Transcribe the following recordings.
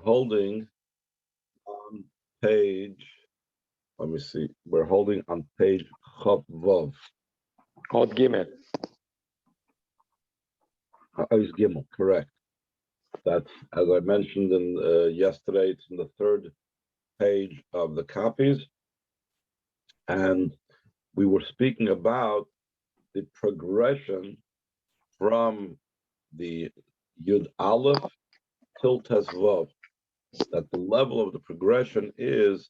holding on page, let me see, we're holding on page Chav Vav. Hot Gimel. Is Gimel, correct. That's, as I mentioned in yesterday, it's in the third page of the copies. And we were speaking about the progression from the Yud Aleph till Tes Vav, that the level of the progression is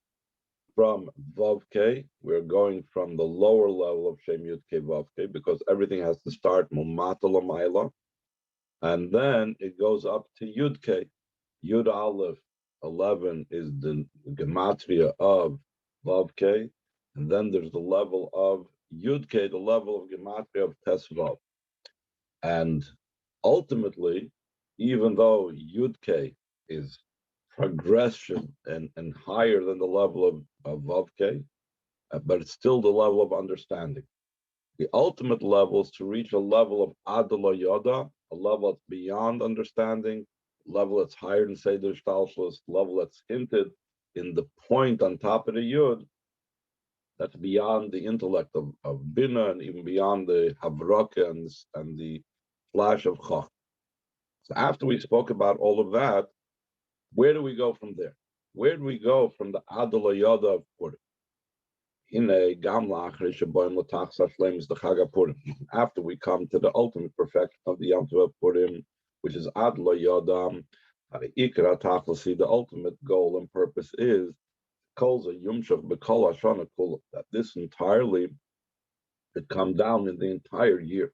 from Vav K. We're going from the lower level of Shem Yud K Vav K because everything has to start Mumata Lamayla, and then it goes up to Yud K. Yud Aleph 11 is the gematria of Vav K, and then there's the level of Yud K, the level of gematria of Tes Vav. And ultimately, even though Yud K is progression and higher than the level of Vav K, but it's still the level of understanding. The ultimate level is to reach a level of Adala Yoda, a level that's beyond understanding, a level that's higher than Seder Shtalshlus, level that's hinted in the point on top of the Yud, that's beyond the intellect of Bina and even beyond the Havraka and the flash of Chach. So after we spoke about all of that, where do we go from there? Where do we go from the Adala Yoda of Purim? After we come to the ultimate perfection of the Yom Tov of Purim, which is Adla Yodam, the ultimate goal and purpose is that this entirely could come down in the entire year.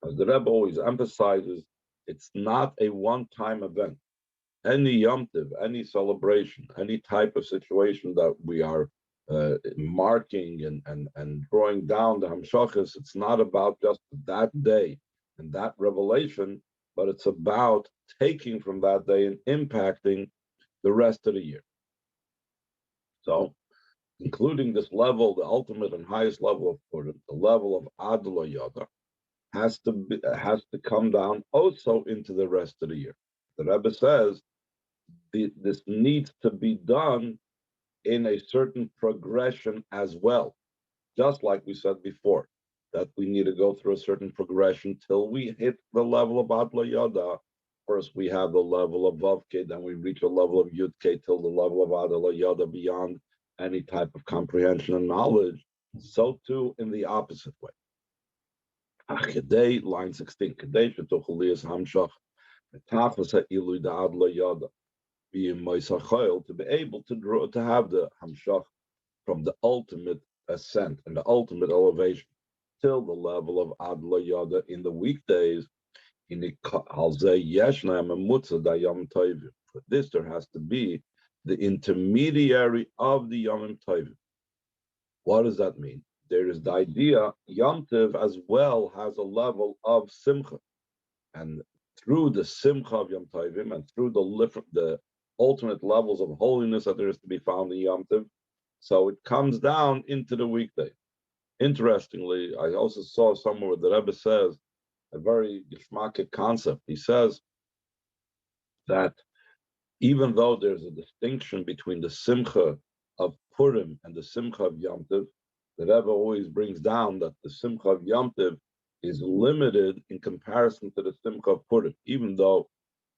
As the Rebbe always emphasizes, it's not a one-time event. Any Yom Tov, any celebration, any type of situation that we are marking and drawing down the Hamshachas, it's not about just that day and that revelation, but it's about taking from that day and impacting the rest of the year. So, including this level, the ultimate and highest level of Purim, the level of Adla Yoda, has to come down also into the rest of the year. The Rebbe says this needs to be done in a certain progression as well, just like we said before, that we need to go through a certain progression till we hit the level of Adla Yoda. First, we have the level of Vav K, then we reach a level of Yud K till the level of Adla Yoda beyond any type of comprehension and knowledge. So too in the opposite way. Line 16. To be able to draw, to have the hamshach from the ultimate ascent and the ultimate elevation till the level of Adla Yada in the weekdays. For this, there has to be the intermediary of the Yom Tovim. What does that mean? There is the idea Yom Tov as well has a level of simcha, and through the simcha of Yom Tovim and through the ultimate levels of holiness that there is to be found in Yom Tov, so it comes down into the weekday. Interestingly, I also saw somewhere where the Rebbe says a very geschmackig concept. He says that even though there's a distinction between the simcha of Purim and the simcha of Yom Tov, the Rebbe always brings down that the simcha of Yom Tov is limited in comparison to the simcha of Purim, even though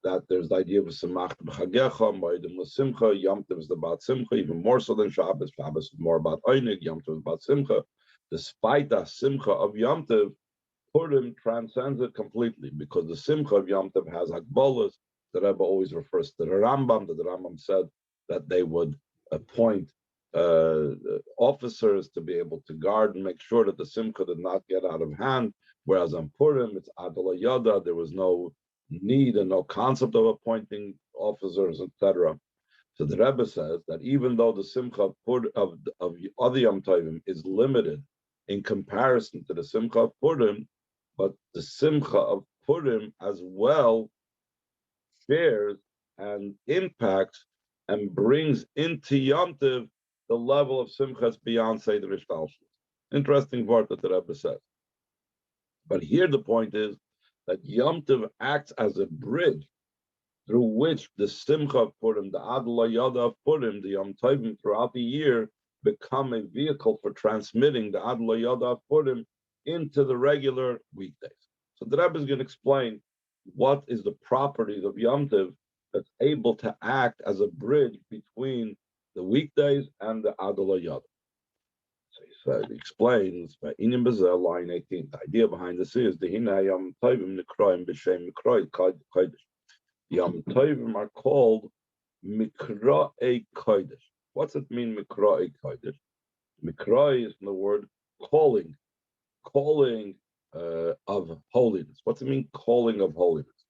that there's the idea of Simach b'chagecha, Moedim l'simcha, Yom Tov is about simcha, even more so than Shabbos. Shabbos is more about Einig, Yom Tov is about simcha. Despite that simcha of Yom Tov, Purim transcends it completely because the simcha of Yom Tov has Hakbolas. The Rebbe always refers to the Rambam, that the Rambam said that they would appoint officers to be able to guard and make sure that the simcha did not get out of hand. Whereas on Purim, it's Adala Yada, there was no need and no concept of appointing officers, etc. So the Rebbe says that even though the simcha of other Yom Tovim is limited in comparison to the simcha of Purim, but the simcha of Purim as well shares and impacts and brings into Yom Tov the level of simchas beyond Seder Ishtalshlus. Interesting word that the Rebbe says. But here the point is that Yom Tov acts as a bridge through which the Simcha of Purim, the Adla Yada of Purim, the Yom Tovim throughout the year become a vehicle for transmitting the Adla Yada of Purim into the regular weekdays. So the Rebbe is going to explain what is the properties of Yom Tov that's able to act as a bridge between the weekdays and the Adla Yada. So he explains by Inim Bezel, line 18. The idea behind this is the Hina Yom Tovim Nekroim B'Shem Nekroim Kodesh. Yom Tovim are called Mikra'ei Kodesh. What's it mean, Mikra'ei Kodesh? Mikra is from the word calling of holiness. What's it mean, calling of holiness?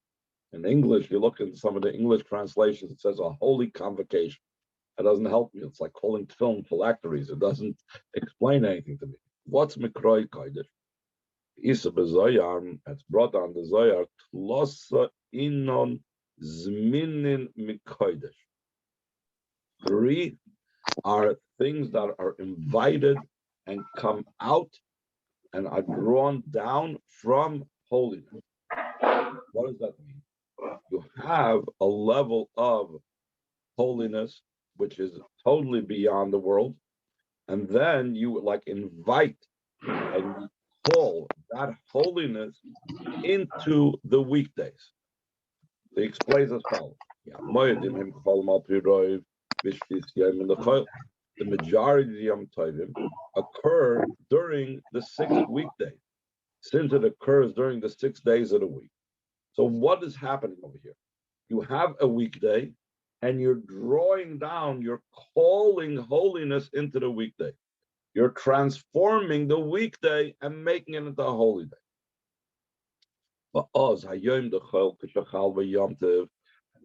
In English, you look at some of the English translations, it says a holy convocation. That doesn't help me. It's like calling film phylacteries. It doesn't explain anything to me. What's Mikra'ei Kodesh? Isa b'Zoyar, it's brought on the Zoyar, Tlosa Inon Zminin Mikodesh. 3 are things that are invited and come out and are drawn down from holiness. What does that mean? You have a level of holiness which is totally beyond the world, and then you like invite and call that holiness into the weekdays. He explains as follows. The majority of the Yom Tovim occur during the 6th weekday, since it occurs during the 6 days of the week. So what is happening over here? You have a weekday, and you're drawing down, you're calling holiness into the weekday. You're transforming the weekday and making it into a holy day.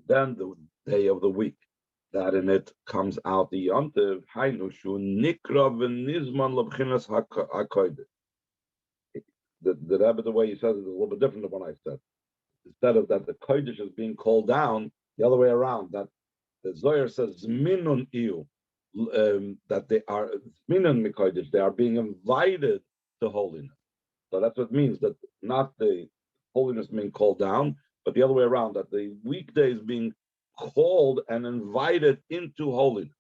Then the day of the week, that in it comes out the Yom Tov, the Rebbe, the way he says it is a little bit different than what I said. Instead of that the Kodesh is being called down, the other way around, that the Zohar says Zminun Iyu, that they are Zminun Mikodesh, they are being invited to holiness. So that's what it means, that not the holiness being called down, but the other way around, that the weekdays being called and invited into holiness.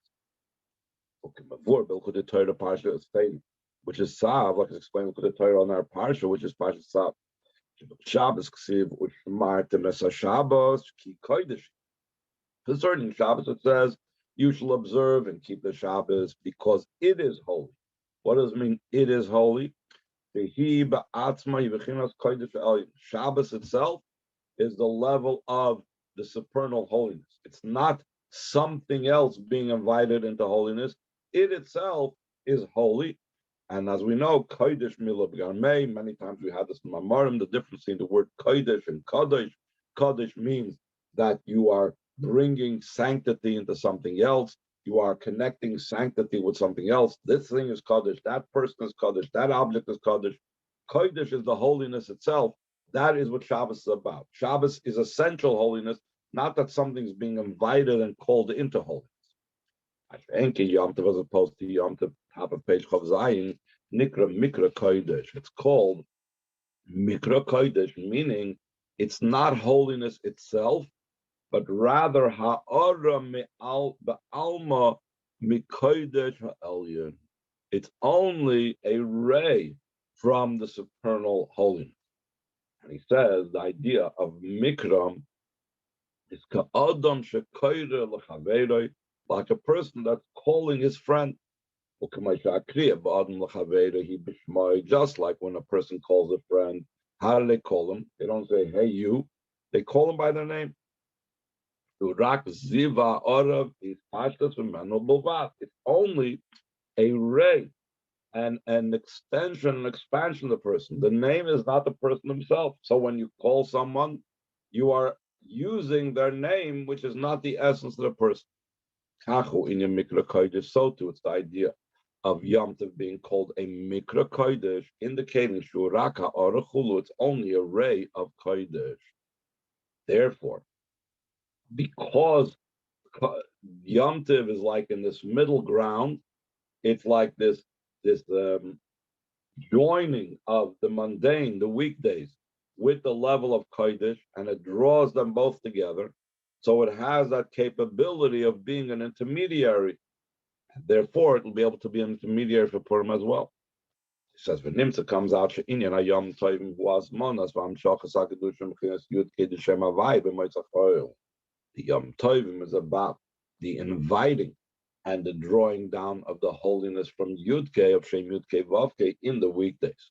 Okay, before the Torah Parsha is stated, which is Sav, like I explained with the Torah on our Parsha, which is Parsha Sav. Shabbos Ksiv, which Martin Mesa Shabbos, Ki Kodesh. Concerning Shabbos, it says you shall observe and keep the Shabbos because it is holy. What does it mean? It is holy. Shabbos itself is the level of the supernal holiness. It's not something else being invited into holiness. It itself is holy. And as we know, Kodesh Milah B'Garmei, many times we had this in Mamarim, the difference in the word Kodesh and Kodesh. Kodesh means that you are bringing sanctity into something else. You are connecting sanctity with something else. This thing is Kodesh, that person is Kodesh, that object is Kodesh. Kodesh is the holiness itself. That is what Shabbos is about. Shabbos is essential holiness, not that something's being invited and called into holiness. Yom Tov, as opposed to Yom Tov, top of page Chav Zayin, Mikra Kodesh. It's called Mikra Kodesh, meaning it's not holiness itself, but rather Ha'ara Me'al Ba'alma Mikodesh Ha'elyon. It's only a ray from the supernal holiness. And he says the idea of Mikra is Ka'adam Shekoyre L'Chaveiroi, like a person that's calling his friend. Just like when a person calls a friend, how do they call him? They don't say, hey, you. They call him by their name. It's only a ray and an extension, an expansion of the person. The name is not the person himself. So when you call someone, you are using their name, which is not the essence of the person. In your Mikra Kodesh, so too, it's the idea of Yom Tov being called a Mikra Kodesh, indicating Shuraka or Chulu, it's only a ray of Kodesh. Therefore, because Yom Tov is like in this middle ground, it's like this joining of the mundane, the weekdays, with the level of Kodesh, and it draws them both together. So it has that capability of being an intermediary. Therefore, it will be able to be an intermediary for Purim as well. It says, when Nimtza comes out, She'inyan Hayom Tovim was Monas, Vam Shachas HaKadoshim Chinas Yud Kei Shem Havai B'Motzach Choil. The Yom Tovim is about the inviting and the drawing down of the holiness from Yud Kei of Shem Yud Kei Vav Kei in the weekdays.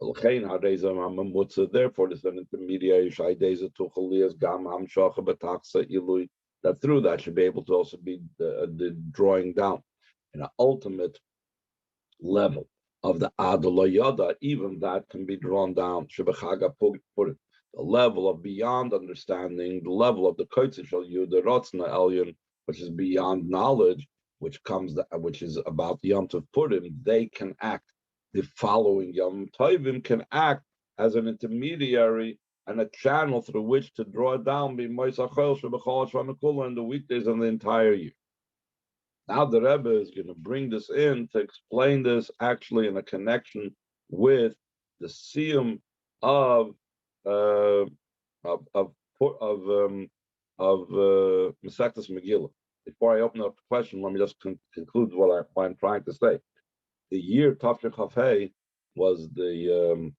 Therefore, there's an intermediary that through that should be able to also be the drawing down in an ultimate level of the Adolayada. Even that can be drawn down. The level of beyond understanding, the level of the Kotzishal Yud, the Rotzna Elyon, which is beyond knowledge, which is about Yom Tov Purim. They can act. The following Yom Tovim can act as an intermediary and a channel through which to draw down in the weekdays of the entire year. Now the Rebbe is going to bring this in to explain this actually in a connection with the siyum of Masechtas Megillah. Before I open up the question, let me just conclude what I'm trying to say. The year Tafshin Chafei was when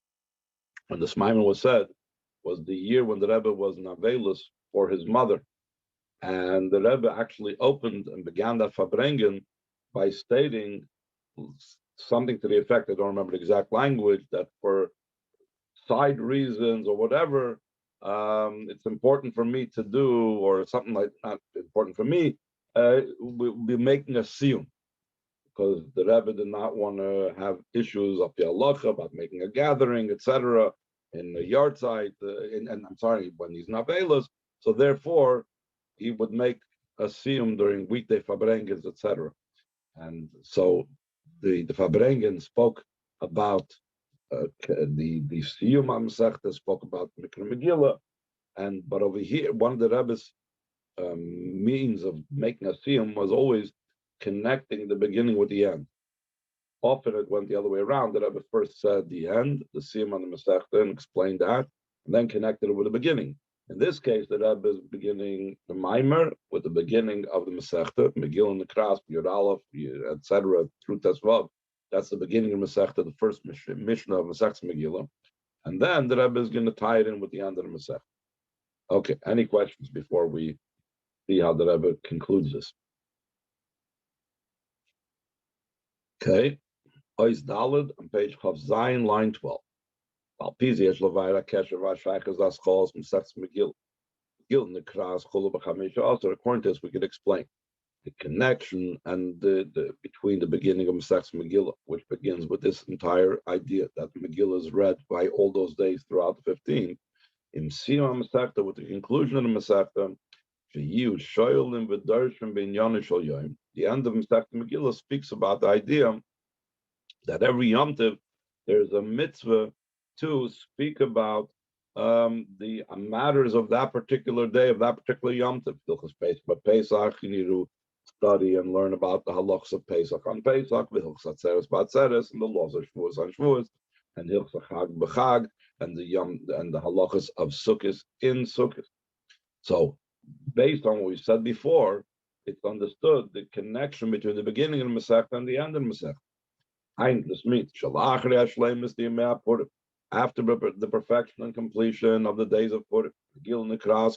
the Smaiman was said, was the year when the Rebbe was Navelus for his mother. And the Rebbe actually opened and began that Fabrengen by stating something to the effect, I don't remember the exact language, that for side reasons or whatever, it's important for me to do, or something like, not important for me, we'll be making a siyum. Because the Rebbe did not want to have issues of the halacha about making a gathering, etc., in the yard site, and I'm sorry, when he's not veilus. So therefore, he would make a siyum during weekday fabrengens, etc. And so the Fabrengen spoke about the siyum Masechta, spoke about Mikra Megillah, but over here, one of the Rebbe's means of making a siyum was always connecting the beginning with the end. Often it went the other way around. The Rebbe first said the end, the siyum on the Masechta, and explained that, and then connected it with the beginning. In this case, the Rebbe is beginning the Maimer with the beginning of the Masechta, Megillah, Nekrat, Yud Aleph, etc., through Tesvav. That's the beginning of Masechta, the first Mishnah of Masechta Megillah. And then the Rebbe is going to tie it in with the end of the Masechta. Okay, any questions before we see how the Rebbe concludes this? Okay, Ois Daled on page Chav Zayin, line 12. According to this, we could explain the connection and the between the beginning of Masechtas Megillah, which begins with this entire idea that Megillah is read by all those days throughout the 15th. In Siyum Masechta, with the conclusion of the Masechta, the end of Masechta Megillah speaks about the idea that every Yom Tov there's a mitzvah to speak about the matters of that particular day, of that particular Yom Tov. But Pesach, you need to study and learn about the halachas of Pesach on Pesach, the Hilchos Atzeres B'Atzeres, and the laws of Shavuos on Shavuos, and Hilchos Chag B'Chag, and the halachas of Sukkot in Sukkot. So, based on what we said before, it's understood the connection between the beginning of the Masechta and the end of the Masechta. This means after the perfection and completion of the days of Purim, Megillah Nekrat,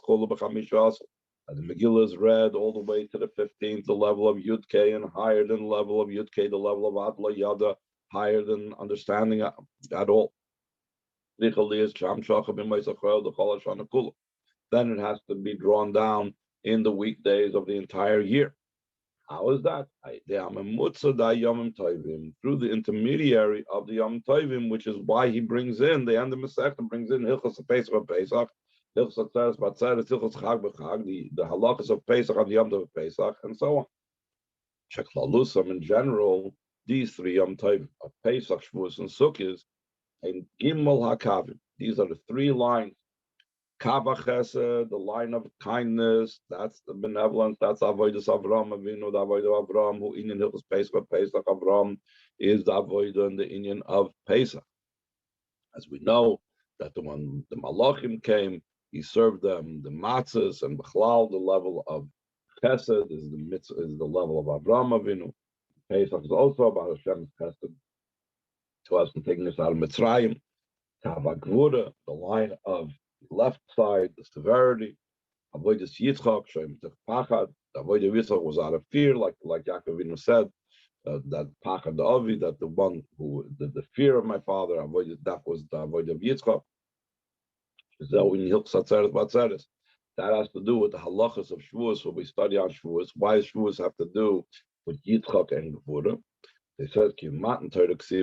the Megillah is read all the way to the 15th, the level of Yud Kei, and higher than the level of Yud Kei, the level of Adla Yada, higher than understanding at all. Then it has to be drawn down in the weekdays of the entire year. How is that? Through the intermediary of the Yom Tovim, which is why he brings in the end of Masechta, brings in Hilchos Pesach of Pesach, Hilchos Atzeres B'Atzeres, Hilchos Chag B'Chag, the halachas of Pesach on the Yom Tov of Pesach, and so on. Sheklalusam in general, these three Yom Tovim of Pesach, Shavuos, and Sukkot, and Gimel HaKavim. These are the three lines. Kava Chesed, the line of kindness, that's the benevolence, that's Avodas Avram Avinu, the Avodah Avram, who Inyan Hilchos Pesach, Pesach Avram is the Avodah and the Inyan of Pesach. As we know, that when the Malachim came, He served them the matzahs and b'chlal, the level of chesed is the mitzvah, is the level of Avraham Avinu. Pesach is also about Hashem's chesed to us and taking us out of Mitzrayim. Tava Gvura, the line of the left side, the severity. Avodas Yitzchak, Shem Pachad. The avodah Yitzchak was out of fear, like Yaakov Avinu said, that Pachad Avi, that the one who the fear of my father, that was the avodah of Yitzchak. That has to do with the halachas of Shavuos, what we study on Shavuos. Why does Shavuos have to do with Yitzchak and Gvura? They said,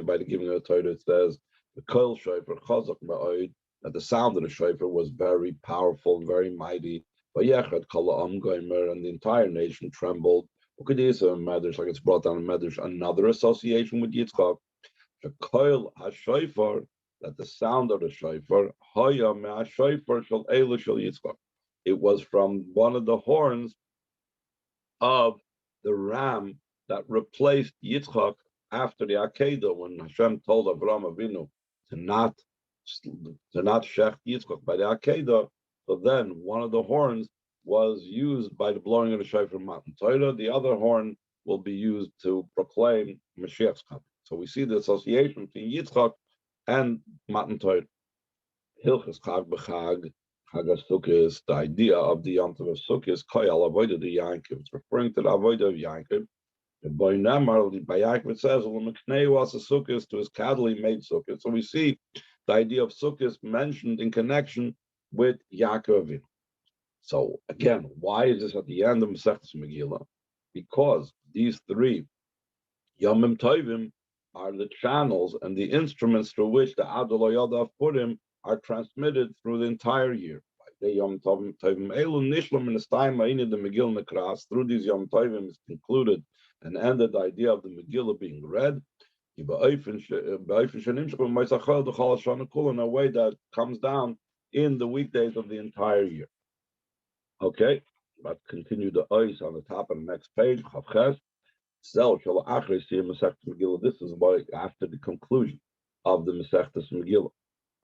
by the giving of the Torah, it says, the Kol Shofar Chazak Ma'od, that the sound of the Shofar was very powerful and very mighty. And the entire nation trembled. Medrash, like it's brought down in Medrash, another association with Yitzchak. The Kol HaShofar, that the sound of the Shofar, Haya Me'ashofar Shel Eilu Shel Yitzchak. It was from one of the horns of the ram that replaced Yitzchak after the Akedah, when Hashem told Avraham Avinu to not shech Yitzchak by the Akedah. So then one of the horns was used by the blowing of the shofar from Matan Torah. The other horn will be used to proclaim Mashiach's coming. So we see the association between Yitzchak and Matan Torah. Hilchas Chag B'Chag, Chag HaSukkos, the idea of the Yom Tov of Sukkos, Koyal Avodah de Yankov. It's referring to the Avodah of Yankov. By Yaakov it says, was a sukkahs to his cattle he made sukkahs. So we see the idea of sukkahs mentioned in connection with Yaakov. So again, why is this at the end of Masechtas Megillah? Because these three Yomim Tovim are the channels and the instruments through which the Adol Yodav Purim are transmitted through the entire year. The Yom Tovim Elu Nishlam in the time the Megillah Nekras, through these Yom Tovim is concluded and ended the idea of the Megillah being read in a way that comes down in the weekdays of the entire year. Okay, let's continue the eyes on the top of the next page. This is why after the conclusion of the Masechtas Megillah.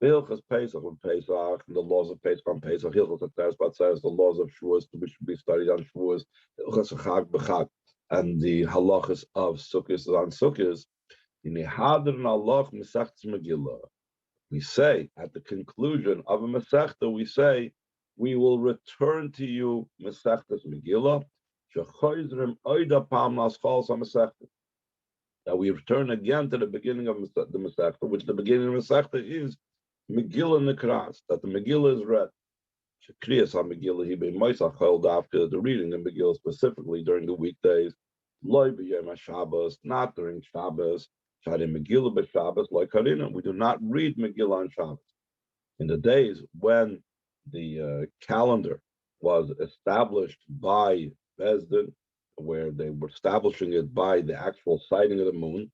Hilchas Pesach and Pesach, and the laws of Pesach on Pesach. Hilchas Tetzbat says the laws of Shavuos which should be studied on Shavuos. Hilchas Chag B'Chag, and the halachas of Sukkos on Sukkos. In the Hadron Allah Masechtas Megillah, we say at the conclusion of a Masechta, we say, we will return to you Masechtas Megillah. That we return again to the beginning of the Masechta, which the beginning of Masechta is Megillah Nekras, that the Megillah is read. Kriyas HaMegillah he be Moisach held after the reading of Megillah specifically during the weekdays. Loi b'yom Shabbos, not during Shabbos. Shari Megillah b'Shabbos, like Karina. We do not read Megillah on Shabbos. In the days when the calendar was established by Bezdin, where they were establishing it by the actual sighting of the moon,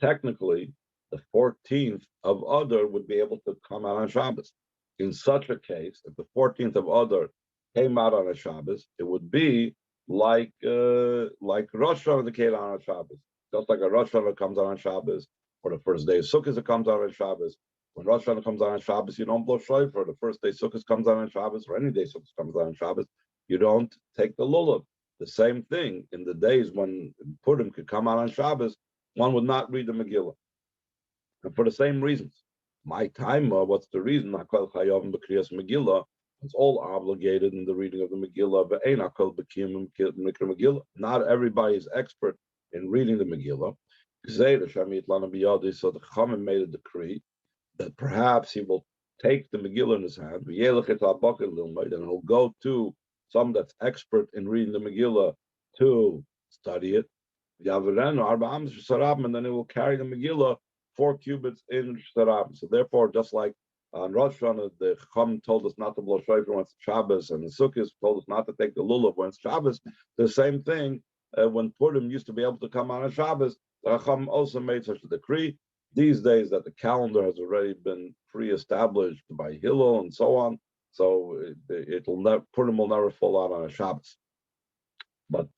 technically, the 14th of Adar would be able to come out on Shabbos. In such a case, if the 14th of Adar came out on a Shabbos, it would be like Rosh Hashanah that came out on Shabbos. Just like a Rosh Hashanah comes out on Shabbos, or the first day of Sukkot it comes out on Shabbos. When Rosh Hashanah comes out on Shabbos, you don't blow shofar. The first day Sukkot comes out on Shabbos, or any day Sukkot comes out on Shabbos, you don't take the lulav. The same thing in the days when Purim could come out on Shabbos, one would not read the Megillah. And for the same reasons. My time, what's the reason? It's all obligated in the reading of the Megillah. Not everybody is expert in reading the Megillah. So the Chachamim made a decree that perhaps he will take the Megillah in his hand, and he'll go to some that's expert in reading the Megillah to study it. And then he will carry the Megillah 4 cubits in Shtarab. So therefore, just like on Rosh Hashanah, the Chacham told us not to blow shofar when it's Shabbos, and the Sukkot told us not to take the lulav when it's Shabbos. The same thing, when Purim used to be able to come on Shabbos, the Chacham also made such a decree. These days that the calendar has already been pre-established by Hillel and so on, so Purim will never fall out on a Shabbos. But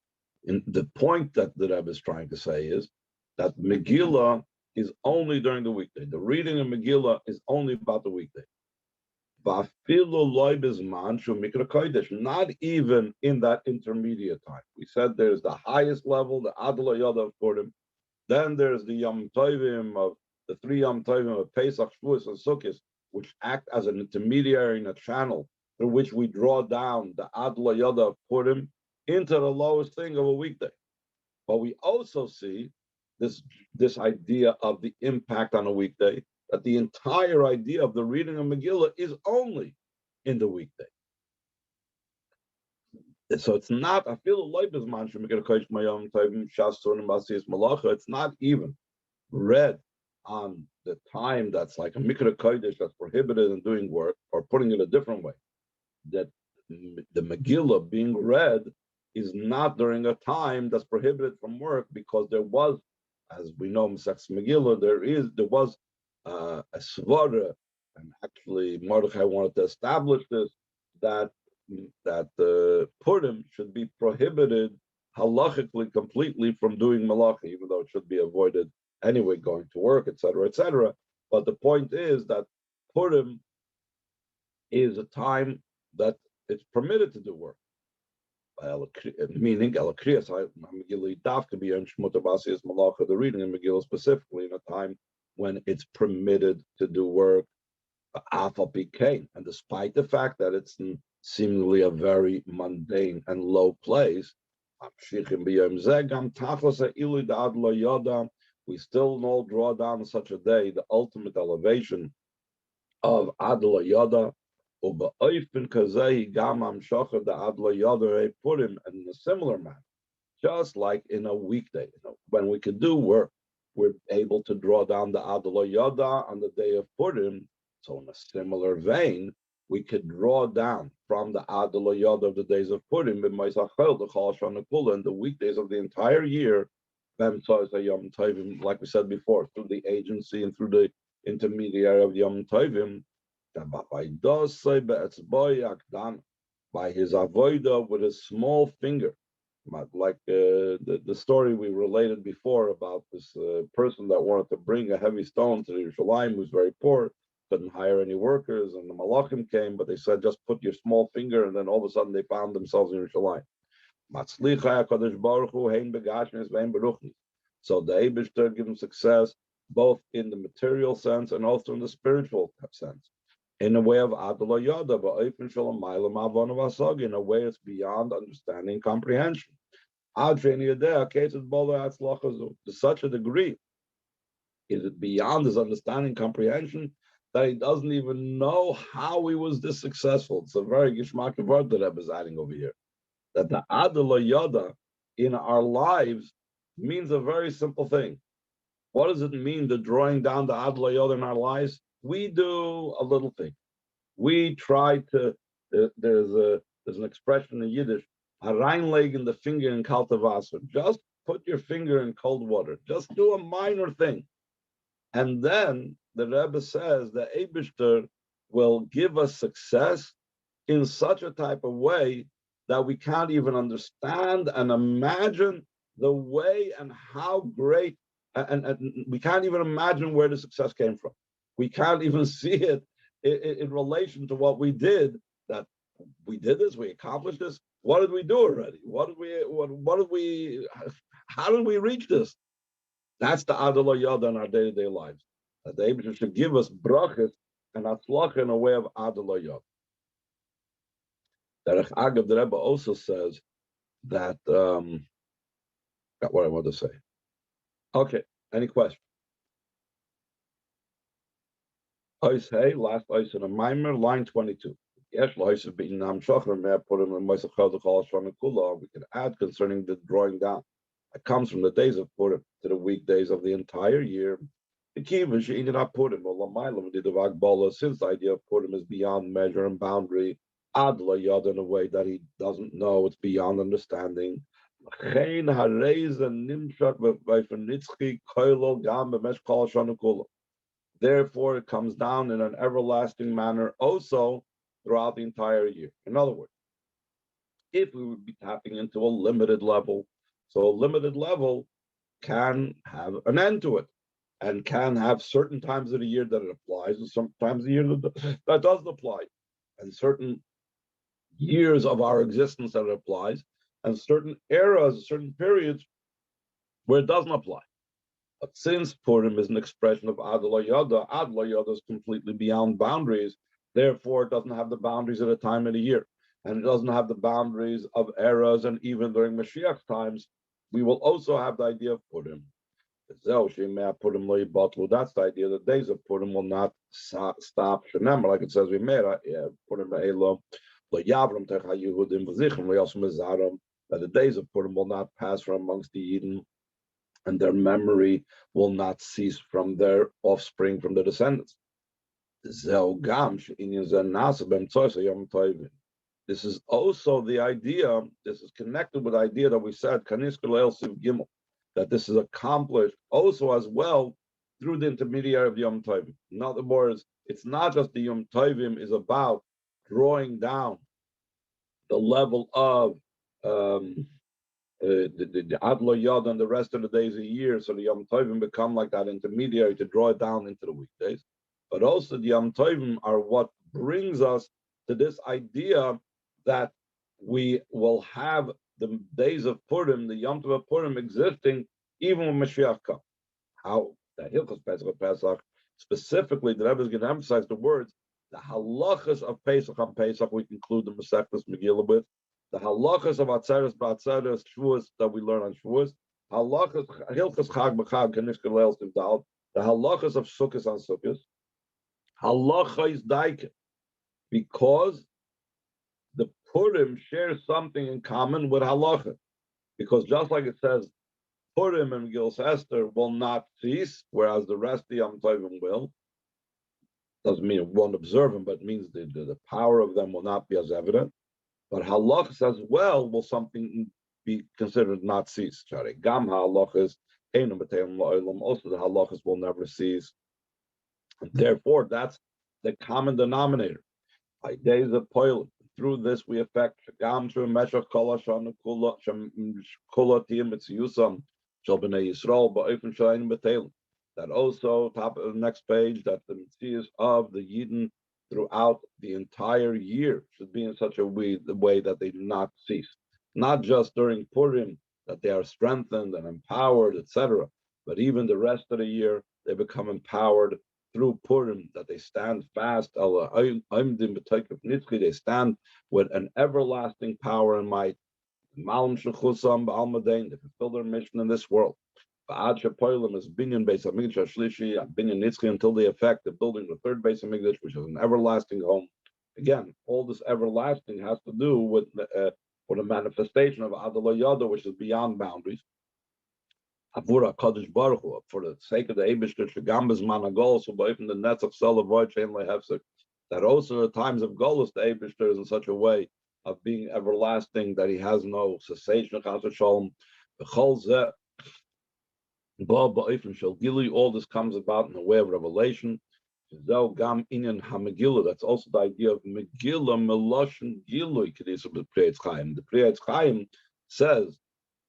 the point that the Rebbe is trying to say is that Megillah is only during the weekday. The reading of Megillah is only about the weekday. Not even in that intermediate time. We said there's the highest level, the Adla Yoda of Purim. Then there's the Yom Tovim of the 3 Yom Tovim of Pesach, Shavuos, and Sukkot, which act as an intermediary and a channel through which we draw down the Adla Yoda of Purim into the lowest thing of a weekday. But we also see this idea of the impact on a weekday, that the entire idea of the reading of Megillah is only in the weekday. So it's not, I feel it's not even read on the time that's like a Mikra Kodesh that's prohibited in doing work, or putting it a different way, that the Megillah being read is not during a time that's prohibited from work, because there was, as we know, Masechus Megillah, there was a svara, and actually Mordechai wanted to establish this, that the Purim should be prohibited halachically completely from doing malacha, even though it should be avoided anyway, going to work, etc., etc. But the point is that Purim is a time that it's permitted to do work. Meaning, the reading in Megillah specifically in a time when it's permitted to do work, and despite the fact that it's seemingly a very mundane and low place, we still know draw down such a day the ultimate elevation of Adla Yoda, and in a similar manner, just like in a weekday, when we could do work, we're able to draw down the Adla Yoda on the day of Purim. So in a similar vein, we could draw down from the Adla Yoda of the days of Purim in the weekdays of the entire year, like we said before, through the agency and through the intermediary of Yom Tovim, by his avoida with his small finger, like the story we related before about this person that wanted to bring a heavy stone to Yerushalayim, who's very poor, couldn't hire any workers, and the Malachim came, but they said, just put your small finger, and then all of a sudden they found themselves in Yerushalayim. So the Eibishter gives them success both in the material sense and also in the spiritual sense, in a way of Adla Yoda, in a way it's beyond understanding and comprehension. To such a degree is it beyond his understanding comprehension that he doesn't even know how he was this successful. It's a very gishmak word that Rebbe is adding over here. That the Adla Yoda in our lives means a very simple thing. What does it mean, the drawing down the Adla Yoda in our lives? We do a little thing. We try to, there's an expression in Yiddish, reinlegen the finger in kalte Wasser. Just put your finger in cold water. Just do a minor thing. And then the Rebbe says the Eibishter will give us success in such a type of way that we can't even understand and imagine the way and how great, and we can't even imagine where the success came from. We can't even see it in relation to what we did, that we did this, we accomplished this. What did we do already? How did we reach this? That's the Adla Yoda in our day-to-day lives. That the Eibishter should give us brachas and atzlacha in a way of Adla Yoda. Derech Agav, the Rebbe also says that, got what I want to say. Okay, any question? Ois hey, last ois in a mimer, line 22. Yes, lois of being nam shocher, may I put him in Moisachel the Chol Shana Kula. We can add concerning the drawing down. It comes from the days of Purim to the weekdays of the entire year. The key was she ended up Purim, or Lamaylam did the Vagbola, since the idea of Purim is beyond measure and boundary, Adla Yod in a way that he doesn't know, it's beyond understanding. Therefore, it comes down in an everlasting manner also throughout the entire year. In other words, if we would be tapping into a limited level, so a limited level can have an end to it and can have certain times of the year that it applies and sometimes the year that doesn't apply. and certain years of our existence that it applies, and certain eras, certain periods where it doesn't apply. But since Purim is an expression of Adla Yada is completely beyond boundaries. Therefore, it doesn't have the boundaries at a time of the year, and it doesn't have the boundaries of eras. And even during Mashiach times, we will also have the idea of Purim. That's the idea. The days of Purim will not stop. Remember, like it says, we made Purim that the days of Purim will not pass from amongst the Eden, and their memory will not cease from their offspring, from their descendants. This is also the idea, this is connected with the idea that we said, that this is accomplished also as well through the intermediary of the Yom Tovim. In other words, it's not just the Yom Tovim is about drawing down the level of the Adlo Yod and the rest of the days of the year, so the Yom Tovim become like that intermediary to draw it down into the weekdays. But also the Yom Tovim are what brings us to this idea that we will have the days of Purim, the Yom Tov of Purim, existing even when Mashiach comes. How the Hilchos Pesach, specifically, the Rebbe is going to emphasize the words, the halachas of Pesach on Pesach, we conclude the Masechtas Megillah with, the halachas of Atzeres Ba'atzeres, Shavuos that we learn on Shavuos, halachas, Hilchos Chag B'Chag, Kanishka Leil Stivdal, the halachas of Sukkos on Sukkos, halacha is daike, because the Purim shares something in common with halacha. Because just like it says, Purim and Megillas Esther will not cease, whereas the rest of the Yom Tovim will. Doesn't mean it won't observe them, but it means the power of them will not be as evident. But halachas as well will something be considered not cease. Gam halachas, also the halachas will never cease. And therefore, that's the common denominator. By days of toil, through this we affect Gam through Meshach Kol Hashanah Kula Tiyim Mitziyusam Shel Bnei Yisrael Ba'ofen Shayin B'Teilim. That also, top of the next page, that the Mitzvahs of the Yidden throughout the entire year should be in such a way that they do not cease. Not just during Purim, that they are strengthened and empowered, etc., but even the rest of the year, they become empowered through Purim, that they stand fast. They stand with an everlasting power and might. They fulfill their mission in this world. Until they affect the building the third base of Migdash, which is an everlasting home. Again, all this everlasting has to do with the manifestation of Adla Yada, which is beyond boundaries. For the sake of the Eibishter, Shagambas Managol, so by the nets of Salavoy Chain Lehefsik, that also the times of Golus, the Eibishter is in such a way of being everlasting that he has no cessation. All this comes about in the way of revelation. That's also the idea of Megillah Meloshin Gilui Kedisa the Priyetz Chaim. The Priyetz Chaim says,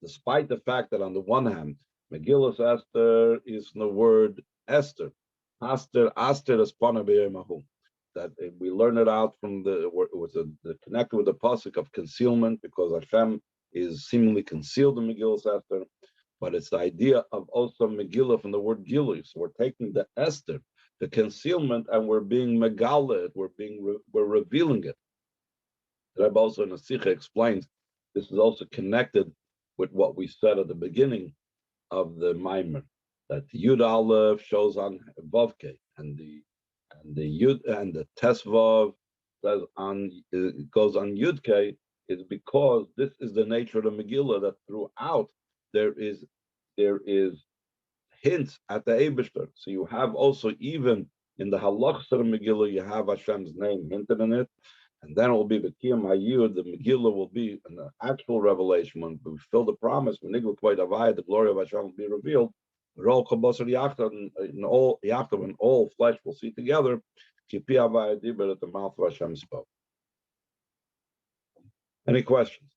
despite the fact that on the one hand, Megillas Esther is the word Esther. Aster is Panabeyemahu. That we learn it out from the connected with the pasuk of concealment, because Hashem is seemingly concealed in Megillas Esther. But it's the idea of also Megillah from the word Gilui. So we're taking the Esther, the concealment, and we're being Megala it, we're revealing it. The Rebbe also in the Sikha explains this is also connected with what we said at the beginning of the Maimer, that the Yud Aleph shows on Vavke, and the Yud and the Tesvav says it goes on Yudke, is because this is the nature of the Megillah, that throughout there is hints at the Eibishter. So you have also, even in the Halachas of the Megillah, you have Hashem's name hinted in it, and then it will be B'kiyam Hayud. The Megillah will be an actual revelation when we fulfill the promise. When the glory of Hashem will be revealed. In all Yachtav, when all flesh will see together, Kipi Havaya Dibur, that the mouth of Hashem spoke. Any questions?